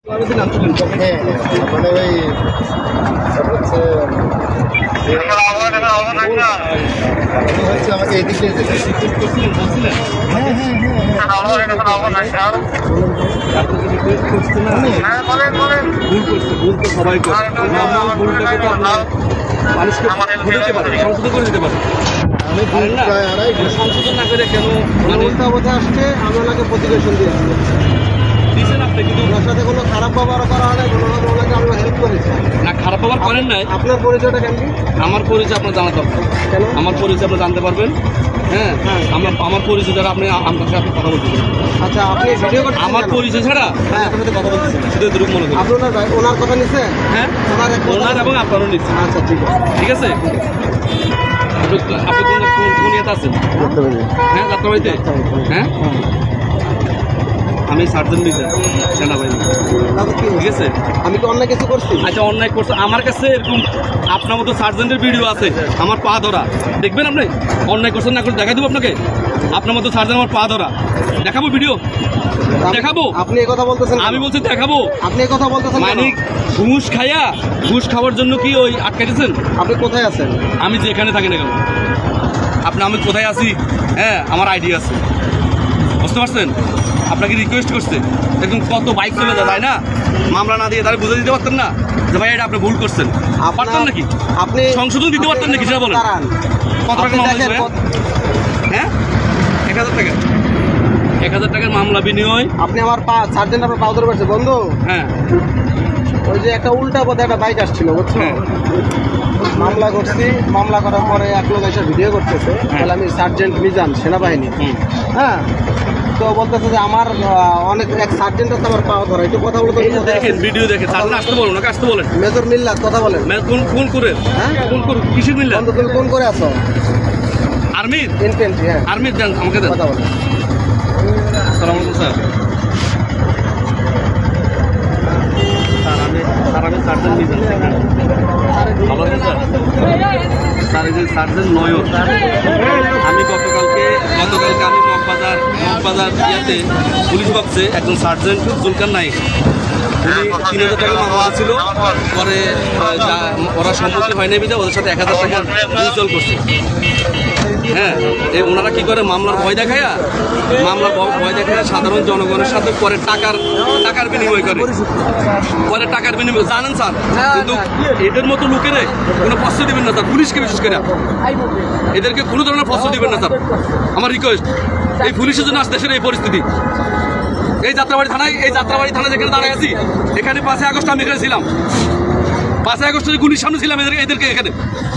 মানে ওই হচ্ছে আমাকে এদিকে ভুল তো সবাই করে ভুলটাকে তো আপনার মানুষকে দিতে পারে, সংশোধন করে দিতে পারে। আমি প্রায় আড়াই সংশোধন না করে কেন উল্টা কথা আসছে, আমি ওনাকে প্রতিবেশন দিয়েছি দিয়েছেন আপনি, কিন্তু ওনার সাথে কোনো খারাপ ব্যবহার করা হয় না, কোনোভাবে ওনাকে আমরা হেল্প করেছি না। খারাপ ব্যবহার করেন নাই। আপনার পরিচয়টা কেন? আমার পরিচয় আপনার জানা দরকার। কেন? আমার পরিচয় আপনি জানতে পারবেন। হ্যাঁ, আমার পরিচয় ছাড়া আপনি আমার সাথে কথা বলতে পারেন। আচ্ছা, আপনি ভিডিও করতে আমার পরিচয় ছাড়া আপনার সাথে কথা বলতেছেন, শুধু দুরূপ মনে করেন। আপনার ওনার কথা নিচ্ছে? হ্যাঁ, ওনার এবং আপনারও নিচ্ছে। আচ্ছা, ঠিক আছে, ঠিক আছে। আপনি কোন ইয়েতে আছেন? হ্যাঁ, যাত্রাবাড়িতে। হ্যাঁ, আমি সার্জন মিজান, সেনাবাহিনী। ঠিক আছে, আমি কি অন্যায় কিছু করছি? আচ্ছা, অন্যায় করছে আমার কাছে এরকম আপনার মতো সার্জেন্টের ভিডিও আছে, আমার পা ধরা। দেখবেন আপনি অন্যায় করছেন না করে দেখা দেবো আপনাকে। আপনার মতো সার্জেন্ট আমার পা ধরা দেখাবো, ভিডিও দেখাবো। আপনি এই কথা বলতেছেন? আমি বলছি দেখাবো। আপনি এই কথা বলতেছেন মানে ঘুষ খাওয়ার জন্য কি ওই আটকাইতেছেন? আপনি কোথায় আছেন? আমি যেখানে থাকি না কেন, আমি কোথায় আছি? হ্যাঁ, আমার আইডি আছে, বুঝতে পারছেন? আপনাকে রিকোয়েস্ট করছে, এরকম কত বাইক চলে যায় না, মামলা না দিয়ে তাহলে বুঝে দিতে পারতেন না যে ভাই এটা আপনি ভুল করছেন? পারতেন নাকি? আপনি সংশোধন দিতে পারতেন নাকি সেটা বলেন। কত টাকা মামলা দিবেন? হ্যাঁ, 1000 টাকা। 1000 টাকার মামলা বিনিময় আপনি আমার সার্জেন্ট আপনার পাও ধরে পারছে বন্ধু। হ্যাঁ, ওই যে একটা উল্টা পথে একটা বাইক আসছিল, বুঝছো? মামলা করছি, মামলা করার পরে এক লোক এসে ভিডিও করতেছে, তাহলে আমি সার্জেন্ট মিজান, সেনাবাহিনী। হ্যাঁ, তো বলতেছে যে আমার অনেক এক সার্জেন্ট আছে আমার পাওয়া ধরা, একটু কথা বলতে দেখেন, ভিডিও দেখে আসতে বলুন, ওনাকে আসতে বলেন। মেজর মিল্লাত কথা বলেন। কোন করে? হ্যাঁ, কোন করে? কিসের মিল্লাত? তুমি কোন করে আছো? আর্মির ইনফেন্ট্রি। হ্যাঁ, আর্মির দেন, আমাকে দেন, কথা বলেন। আসসালামু আলাইকুম স্যার। আমি সার্জেন্ট মিজান, ভালো আছেন স্যার? স্যার, এই যে সার্জেন্ট নয়ন, আমি গতকালকে আমি মগবাজার ইয়াতে পুলিশ বক্সে একজন সার্জেন্ট জুলকার নাইক, উনি 3000 টাকা মামলা ছিল, পরে ওরা সম্মতি হয়নি বিধে ওদের সাথে 1000 টাকা মিউচুয়াল করছে। হ্যাঁ, ওনারা কি করে মামলার ভয় দেখায় সাধারণ জনগণের সাথে পরে টাকার বিনিময় করে, পরে টাকার বিনিময় জানেন স্যার। কিন্তু এদের মতো লোকেরে কোনো প্রশ্রয় দিবেন না স্যার, পুলিশকে বিশেষ করে এদেরকে কোনো ধরনের প্রশ্রয় দিবেন না স্যার, আমার রিকোয়েস্ট। এই পুলিশের জন্য আজ দেশের এই পরিস্থিতি। এই যাত্রাবাড়ি থানায় যেখানে দাঁড়ায় আছি, এখানে 5ই আগস্ট আমি এখানে ছিলাম। 5ই আগস্টের গুলির সামনে ছিলাম। এদেরকে এখানে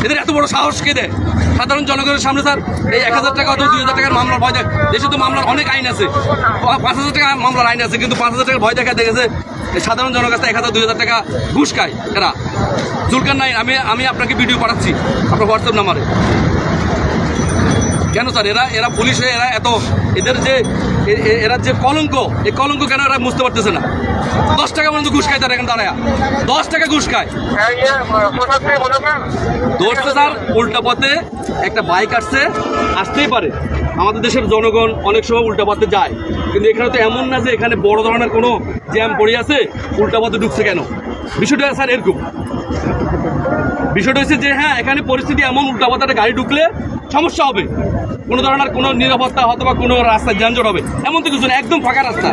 এদের এত বড় সাহস কে দেয় সাধারণ জনগণের সামনে? স্যার, এই 1000 টাকা অথবা 2000 টাকার মামলার ভয় দেখ, দেশে তো মামলার অনেক আইন আছে, 5000 টাকা মামলার আইন আছে, কিন্তু 5000 টাকার ভয় দেখা দেখেছে সাধারণ জনগণের কাছে 1000-2000 টাকা ঘুষ খায় এরা। জুলকার নাই, আমি আপনাকে ভিডিও পাঠাচ্ছি আপনার হোয়াটসঅ্যাপ নাম্বারে। কেন স্যার এরা পুলিশ হয়ে এরা যে কলঙ্ক, এই কলঙ্ক কেন এরা বুঝতে পারতেছে না? 10 টাকা পর্যন্ত ঘুষ খায় তারা, এখানে দাঁড়ায় 10 টাকা ঘুষ খায়। ধরছে স্যার, উল্টা পথে একটা বাইক আসতেই পারে। আমাদের দেশের জনগণ অনেক সময় উল্টা পথে যায়, কিন্তু এখানে তো এমন না যে এখানে বড় ধরনের কোনো জ্যাম পড়ে আছে, উল্টা পথে ঢুকছে কেন? বিষয়টা স্যার এরকম, বিষয়টা হচ্ছে যে হ্যাঁ, এখানে পরিস্থিতি এমন, উল্টা পথে একটা গাড়ি ঢুকলে সমস্যা হবে, কোনো ধরনের কোনো নিরাপত্তা হয়তো বা কোনো রাস্তায় যানজট হবে, এমন তো কিছু না, একদম ফাঁকা রাস্তা।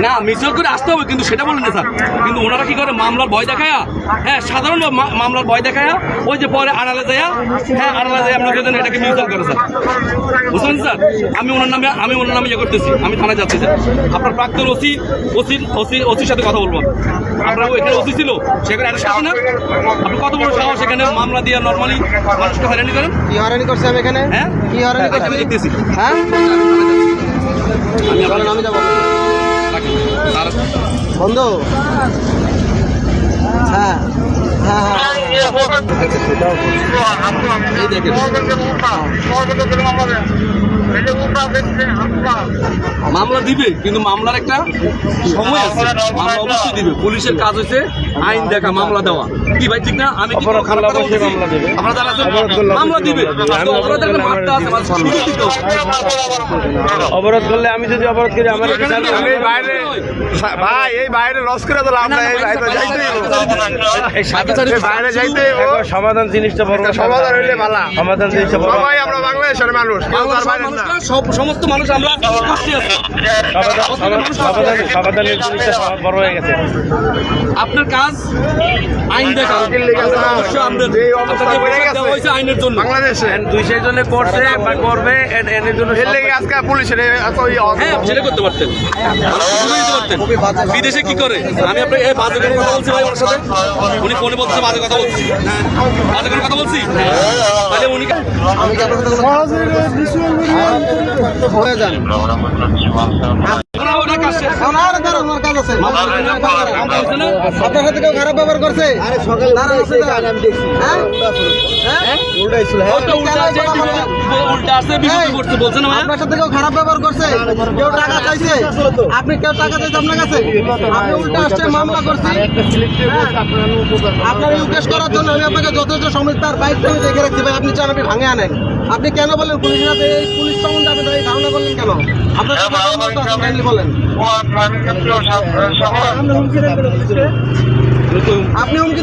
না, মিছিল করে আসতে হবে, কিন্তু সেটা বলেন না স্যার। কিন্তু ওনারা কি করে মামলার ভয় দেখায়া, হ্যাঁ, সাধারণ মামলার ভয় দেখায়া ওই যে পরে আড়ালে যায়, হ্যাঁ, আড়ালে যায় আপনাকে দেন, এটাকে মিউচুয়াল করে স্যার, বুঝলেন স্যার? আমি ওনার নামে ইয়ে করতেছি, আমি থানায় যাচ্ছি স্যার। আপনার প্রাক্তন ওসির সাথে কথা বলবো। আপনার এখানে ওসি ছিল, সেখানে অ্যারেস্ট আছে না? আপনি কত বড় সাহস এখানে মামলা দিয়ে নর্মালি মানুষকে হয়রানি করেন? কি হয়রানি করছে আমি এখানে? হ্যাঁ, কি হয়রানি করছে আমি দেখতেছি। হ্যাঁ, আমি যাবো বন্ধু। হ্যাঁ, মামলা দিবে, কিন্তু মামলার একটা সময় আছে, মামলা অবশ্যই দিবে। পুলিশের কাজ হচ্ছে আইন দেখা, মামলা দেওয়া। কি ভাই ঠিক না? আমি কি কোনো খারাপ কথা বলছি? আপনারা যারা আছেন, মামলা দিবে। আজকে অপরাধের একটা মাত্রা আছে, মানে সুরক্ষিত। অবরোধ করলে আমি যদি অবরোধ করি আমার ভাই এই বাইরে লস করে দিলাম আমরা, এই বাইরে যাইতেই বাইরে যাইতে সমাধান জিনিসটা বড়, সমাধান হইলে ভালো। সমাধান জিনিসটা বড়। সবাই আমরা বাংলাদেশের মানুষ, কেউ তার বাইরে না। সমস্ত মানুষ আমরা কষ্টে আছি। সমাধানের জিনিসটা বড় হয়ে গেছে। আপনার কাজ আইন দেখা, অবশ্যই আপনাদের আপনাকে পোশাক দেওয়া হয়েছে আইনের জন্য। বাংলাদেশে 200 জনে করছে বা করবে, এর জন্য এর লেগে আজকে পুলিশের এত হ্যাঁ, আপনি সেটা করতে পারতেন, শুরু দিতে পারতেন। বিদেশে কি করে? আমি আপনাকে এই বাজে কোনো কথা বলছি ভাই ওর সাথে, উনি ফোনে বলছে বাজে কথা বলছি, বাজে কোনো কথা বলছি, তাহলে উনি আপনার সাথে কেউ খারাপ ব্যবহার করছে? আপনার সাথে কেউ খারাপ ব্যবহার করছে? কেউ টাকা চাইছে? আপনি কেউ টাকা চাইছে আপনার কাছে? আপনি উল্টা আসছে মামলা করছি। আপনার ইউকেশ করার জন্য আমি আপনাকে যথেষ্ট সময় তার বাইক আমি দেখে রাখছি ভাই, আপনি চান আপনি ভাঙে আনেন। আপনি কেন বলেন পুলিশের হাতে এই পুলিশ সম্বন্ধে আপনি ধারণা করলেন কেন? আপনার বলেন আপনি হুমকি